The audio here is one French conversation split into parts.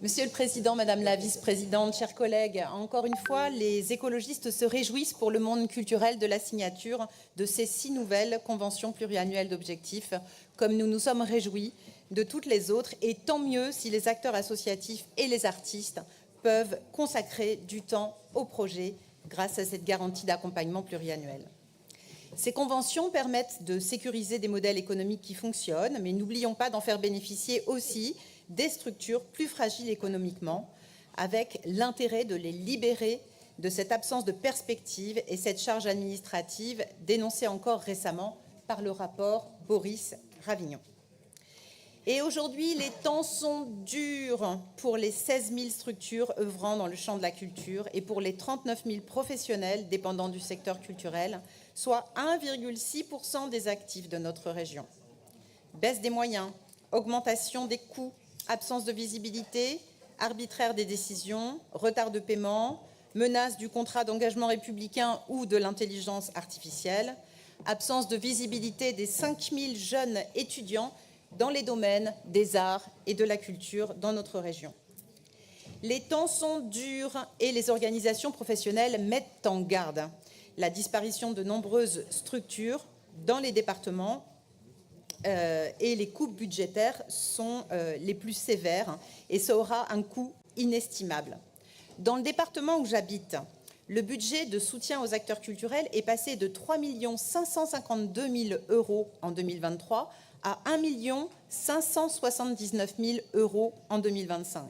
Monsieur le Président, Madame la Vice-présidente, chers collègues, encore une fois, les écologistes se réjouissent pour le monde culturel de la signature de ces 6 nouvelles conventions pluriannuelles d'objectifs, comme nous nous sommes réjouis de toutes les autres, et tant mieux si les acteurs associatifs et les artistes peuvent consacrer du temps au projet grâce à cette garantie d'accompagnement pluriannuel. Ces conventions permettent de sécuriser des modèles économiques qui fonctionnent, mais n'oublions pas d'en faire bénéficier aussi des structures plus fragiles économiquement, avec l'intérêt de les libérer de cette absence de perspective et cette charge administrative dénoncée encore récemment par le rapport Boris Ravignon. Et aujourd'hui, les temps sont durs pour les 16 000 structures œuvrant dans le champ de la culture et pour les 39 000 professionnels dépendants du secteur culturel, soit 1,6% des actifs de notre région. Baisse des moyens, augmentation des coûts, absence de visibilité, arbitraire des décisions, retard de paiement, menace du contrat d'engagement républicain ou de l'intelligence artificielle, absence de visibilité des 5 000 jeunes étudiants dans les domaines des arts et de la culture dans notre région. Les temps sont durs et les organisations professionnelles mettent en garde. La disparition de nombreuses structures dans les départements et les coupes budgétaires sont les plus sévères et ça aura un coût inestimable. Dans le département où j'habite, le budget de soutien aux acteurs culturels est passé de 3 552 000 € en 2023 à 1 579 000 € en 2025.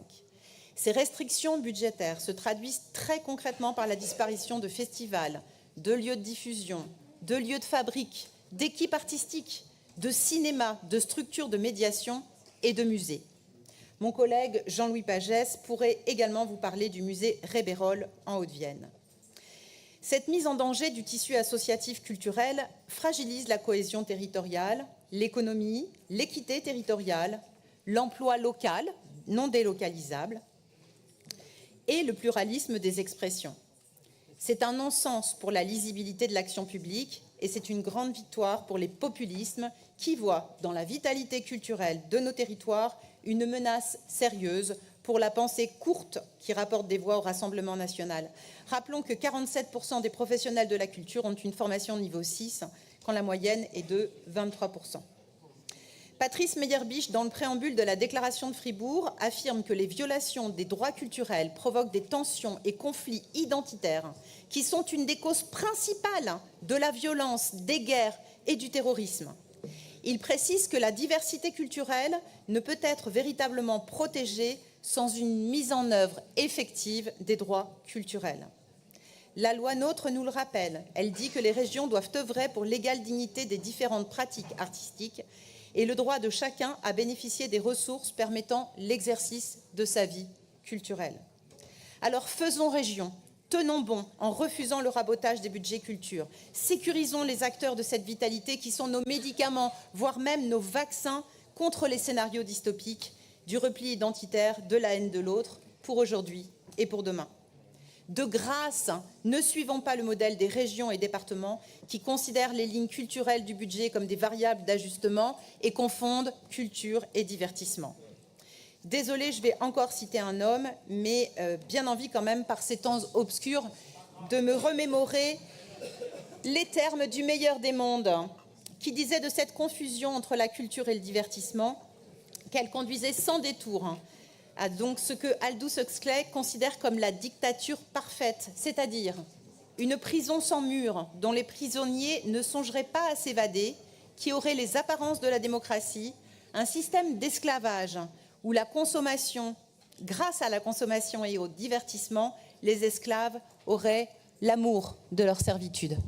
Ces restrictions budgétaires se traduisent très concrètement par la disparition de festivals, de lieux de diffusion, de lieux de fabrique, d'équipes artistiques, de cinéma, de structures de médiation et de musées. Mon collègue Jean-Louis Pagès pourrait également vous parler du musée Rébérol en Haute-Vienne. Cette mise en danger du tissu associatif culturel fragilise la cohésion territoriale, l'économie, l'équité territoriale, l'emploi local, non délocalisable, et le pluralisme des expressions. C'est un non-sens pour la lisibilité de l'action publique et c'est une grande victoire pour les populismes qui voient dans la vitalité culturelle de nos territoires une menace sérieuse pour la pensée courte qui rapporte des voix au Rassemblement national. Rappelons que 47% des professionnels de la culture ont une formation niveau 6, quand la moyenne est de 23%. Patrice Meyerbisch, dans le préambule de la déclaration de Fribourg, affirme que les violations des droits culturels provoquent des tensions et conflits identitaires qui sont une des causes principales de la violence, des guerres et du terrorisme. Il précise que la diversité culturelle ne peut être véritablement protégée sans une mise en œuvre effective des droits culturels. La loi NOTRe nous le rappelle, elle dit que les régions doivent œuvrer pour l'égale dignité des différentes pratiques artistiques et le droit de chacun à bénéficier des ressources permettant l'exercice de sa vie culturelle. Alors faisons région, tenons bon en refusant le rabotage des budgets culture, sécurisons les acteurs de cette vitalité qui sont nos médicaments, voire même nos vaccins contre les scénarios dystopiques, du repli identitaire, de la haine de l'autre, pour aujourd'hui et pour demain. De grâce, ne suivons pas le modèle des régions et départements qui considèrent les lignes culturelles du budget comme des variables d'ajustement et confondent culture et divertissement. Désolée, je vais encore citer un homme, mais bien envie quand même, par ces temps obscurs, de me remémorer les termes du meilleur des mondes, qui disait de cette confusion entre la culture et le divertissement qu'elle conduisait sans détour à donc ce que Aldous Huxley considère comme la dictature parfaite, c'est-à-dire une prison sans mur dont les prisonniers ne songeraient pas à s'évader, qui aurait les apparences de la démocratie, un système d'esclavage où la consommation, grâce à la consommation et au divertissement, les esclaves auraient l'amour de leur servitude.